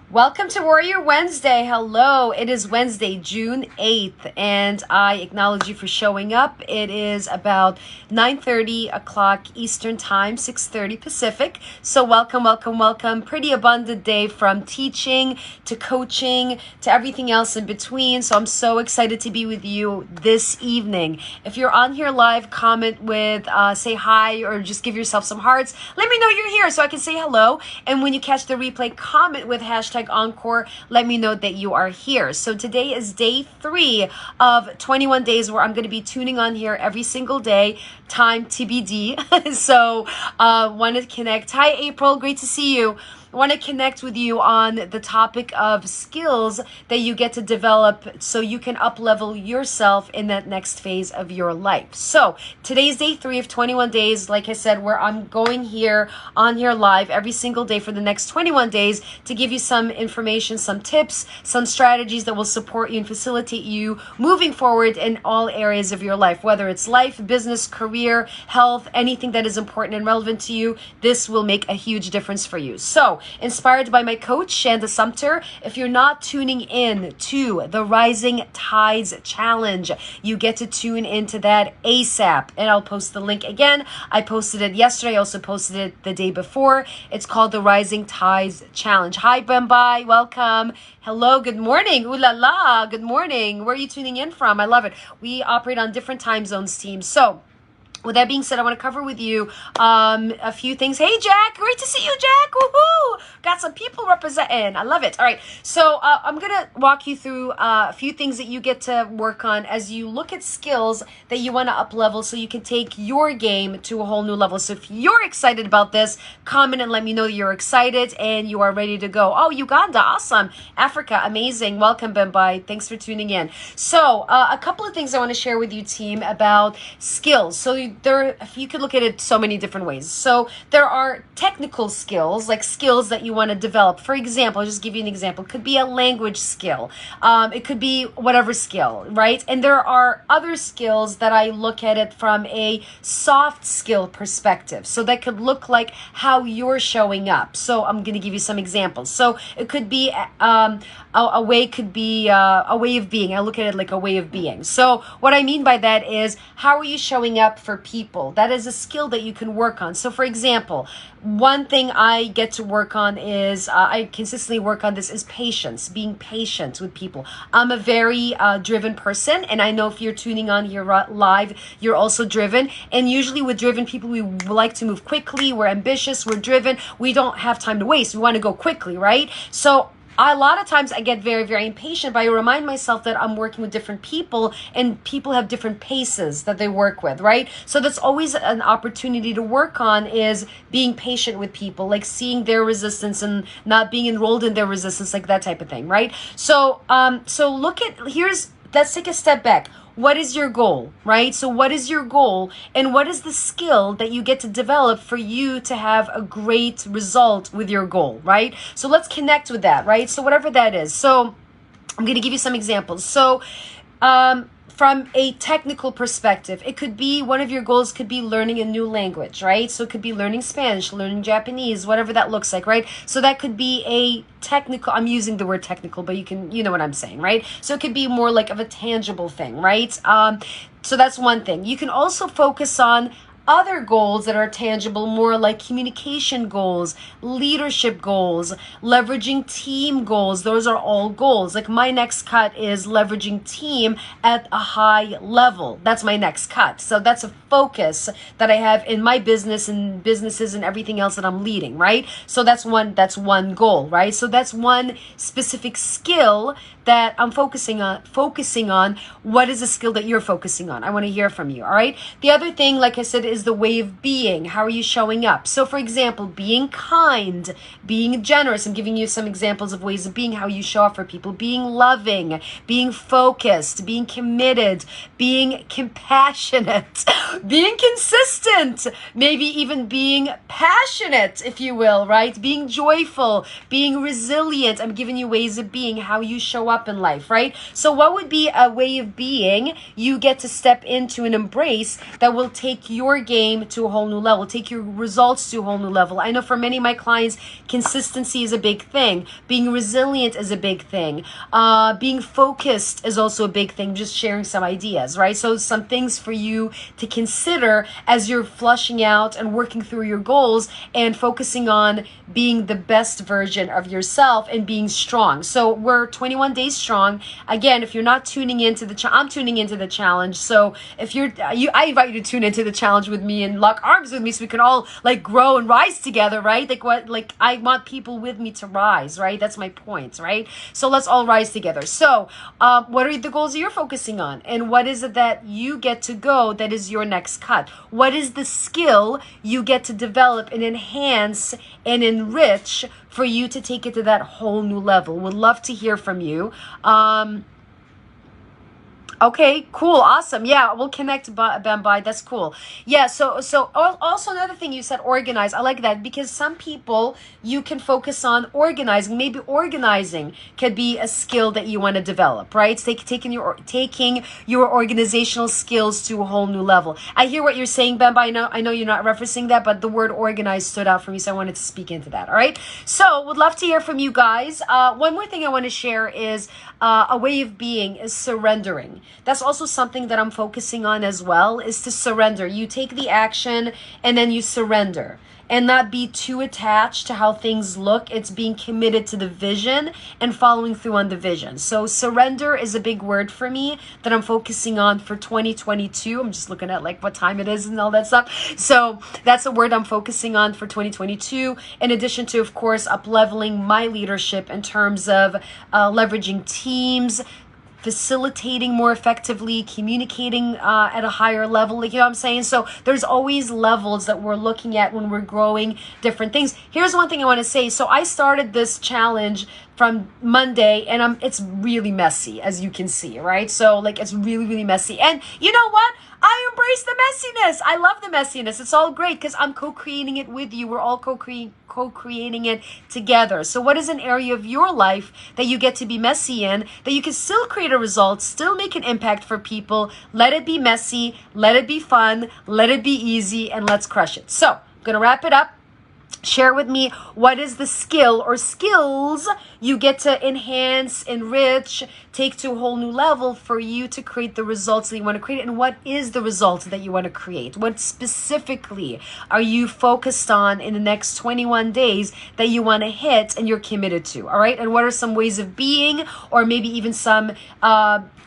Welcome to Warrior Wednesday. Hello. It is Wednesday, June 8th, and I acknowledge you for showing up. It is about 9:30 o'clock Eastern Time, 6:30 Pacific. So welcome, welcome, welcome. Pretty abundant day from teaching to coaching to everything else in between. So I'm so excited to be with you this evening. If you're on here live, comment with, say hi, or just give yourself some hearts. Let me know you're here so I can say hello. And when you catch the replay, comment with hashtag Encore. Let me know that you are here. So today is day 3 of 21 days where I'm going to be tuning on here every single day. Time TBD. So want to connect. Hi, April. Great to see you. I want to connect with you on the topic of skills that you get to develop so you can up-level yourself in that next phase of your life. So today's day 3 of 21 days, like I said, where I'm going here on here live every single day for the next 21 days to give you some information, some tips, some strategies that will support you and facilitate you moving forward in all areas of your life, whether it's life, business, career, health, anything that is important and relevant to you. This will make a huge difference for you. So inspired by my coach, Shanda Sumter. If you're not tuning in to the Rising Tides Challenge, you get to tune into that ASAP. And I'll post the link again. I posted it yesterday. I also posted it the day before. It's called the Rising Tides Challenge. Hi, Bembai. Welcome. Hello. Good morning. Ooh la la. Good morning. Where are you tuning in from? I love it. We operate on different time zones, team. So with that being said, I want to cover with you a few things. Hey, Jack. Great to see you, Jack. Woohoo. Got some people representing. I love it. All right. So I'm going to walk you through a few things that you get to work on as you look at skills that you want to up level so you can take your game to a whole new level. So if you're excited about this, comment and let me know you're excited and you are ready to go. Oh, Uganda. Awesome. Africa. Amazing. Welcome, Bembai. Thanks for tuning in. So a couple of things I want to share with you, team, about skills. So you could look at it so many different ways. So there are technical skills, like skills that you want to develop. For example, I'll just give you an example. It could be a language skill. It could be whatever skill, right? And there are other skills that I look at it from a soft skill perspective. So that could look like how you're showing up. So I'm going to give you some examples. So it could be a way could be a way of being. I look at it like a way of being. So what I mean by that is, how are you showing up for people? That is a skill that you can work on. So for example, one thing I get to work on is, I consistently work on this, is patience, being patient with people. I'm a very driven person, and I know if you're tuning on here live, you're also driven. And usually with driven people, we like to move quickly. We're ambitious, we're driven. We don't have time to waste. We want to go quickly, right? So a lot of times I get very, very impatient, but I remind myself that I'm working with different people and people have different paces that they work with, right? So that's always an opportunity to work on, is being patient with people, like seeing their resistance and not being enrolled in their resistance, like that type of thing, right? So, let's take a step back. What is your goal, right? So what is your goal, and what is the skill that you get to develop for you to have a great result with your goal, right? So let's connect with that, right? So whatever that is. So I'm going to give you some examples. So from a technical perspective, it could be, one of your goals could be learning a new language, right? So it could be learning Spanish, learning Japanese, whatever that looks like, right? So that could be a technical, I'm using the word technical, but you know what I'm saying, right? So it could be more like of a tangible thing, right? So that's one thing. You can also focus on other goals that are tangible, more like communication goals, leadership goals, leveraging team goals. Those are all goals. Like my next cut is leveraging team at a high level. That's my next cut. So that's a focus that I have in my business and businesses and everything else that I'm leading, right? So that's one goal, right? So that's one specific skill that I'm focusing on. What is the skill that you're focusing on? I want to hear from you. All right. The other thing, like I said, is the way of being. How are you showing up? So for example, being kind, being generous. I'm giving you some examples of ways of being, how you show up for people, being loving, being focused, being committed, being compassionate, being consistent, maybe even being passionate, if you will, right? Being joyful, being resilient. I'm giving you ways of being, how you show up in life, right? So what would be a way of being you get to step into and embrace that will take your game to a whole new level. Take your results to a whole new level. I know for many of my clients, consistency is a big thing. Being resilient is a big thing. Being focused is also a big thing. Just sharing some ideas, right? So some things for you to consider as you're flushing out and working through your goals and focusing on being the best version of yourself and being strong. So we're 21 days strong. Again, if you're not tuning into I'm tuning into the challenge. So if I invite you to tune into the challenge with me and lock arms with me so we can all like grow and rise together, right? I want people with me to rise, right? That's my point, right? So let's all rise together. So what are the goals you're focusing on? And what is it that you get to go that is your next cut? What is the skill you get to develop and enhance and enrich for you to take it to that whole new level? Would love to hear from you. Okay, cool, awesome. Yeah, we'll connect, Bambai. That's cool. Yeah, so also another thing you said, organize. I like that because some people you can focus on organizing. Maybe organizing could be a skill that you want to develop, right? It's taking your organizational skills to a whole new level. I hear what you're saying, Bambai. I know you're not referencing that, but the word organize stood out for me, so I wanted to speak into that. All right. So would love to hear from you guys. One more thing I want to share is a way of being is surrendering. That's also something that I'm focusing on as well, is to surrender. You take the action and then you surrender and not be too attached to how things look. It's being committed to the vision and following through on the vision. So surrender is a big word for me that I'm focusing on for 2022. I'm just looking at like what time it is and all that stuff. So that's a word I'm focusing on for 2022. In addition to, of course, up-leveling my leadership in terms of leveraging teams, facilitating more effectively, communicating at a higher level, like, you know what I'm saying? So there's always levels that we're looking at when we're growing different things. Here's one thing I want to say. So I started this challenge from Monday and it's really messy, as you can see, right? So like it's really, really messy. And you know what? I embrace the messiness. I love the messiness. It's all great because I'm co-creating it with you. We're all co-creating it together. So what is an area of your life that you get to be messy in, that you can still create a result, still make an impact for people? Let it be messy, let it be fun, let it be easy, and let's crush it. So I'm going to wrap it up. Share with me what is the skill or skills you get to enhance, enrich, take to a whole new level for you to create the results that you want to create. And what is the result that you want to create? What specifically are you focused on in the next 21 days that you want to hit and you're committed to? All right. And what are some ways of being, or maybe even some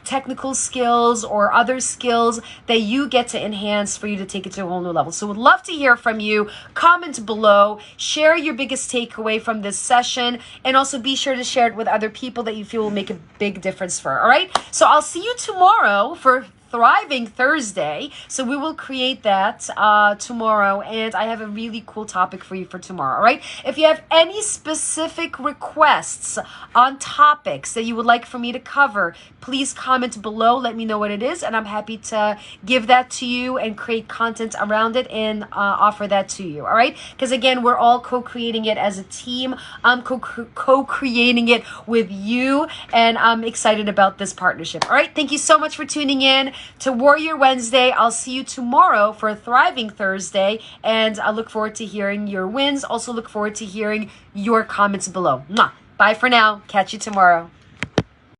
technical skills or other skills that you get to enhance for you to take it to a whole new level? So would love to hear from you. Comment below, share your biggest takeaway from this session, and also be sure to share it with other people that you feel will make a big difference for. All right. So I'll see you tomorrow for Thriving Thursday. So we will create that tomorrow, and I have a really cool topic for you for tomorrow. All right. If you have any specific requests on topics that you would like for me to cover, please comment below. Let me know what it is, and I'm happy to give that to you and create content around it and offer that to you. All right. Because again, we're all co-creating it as a team. I'm co-creating it with you, and I'm excited about this partnership. All right. Thank you so much for tuning in to Warrior Wednesday. I'll see you tomorrow for Thriving Thursday, and I look forward to hearing your wins. Also look forward to hearing your comments below. Mwah. Bye for now. Catch you tomorrow.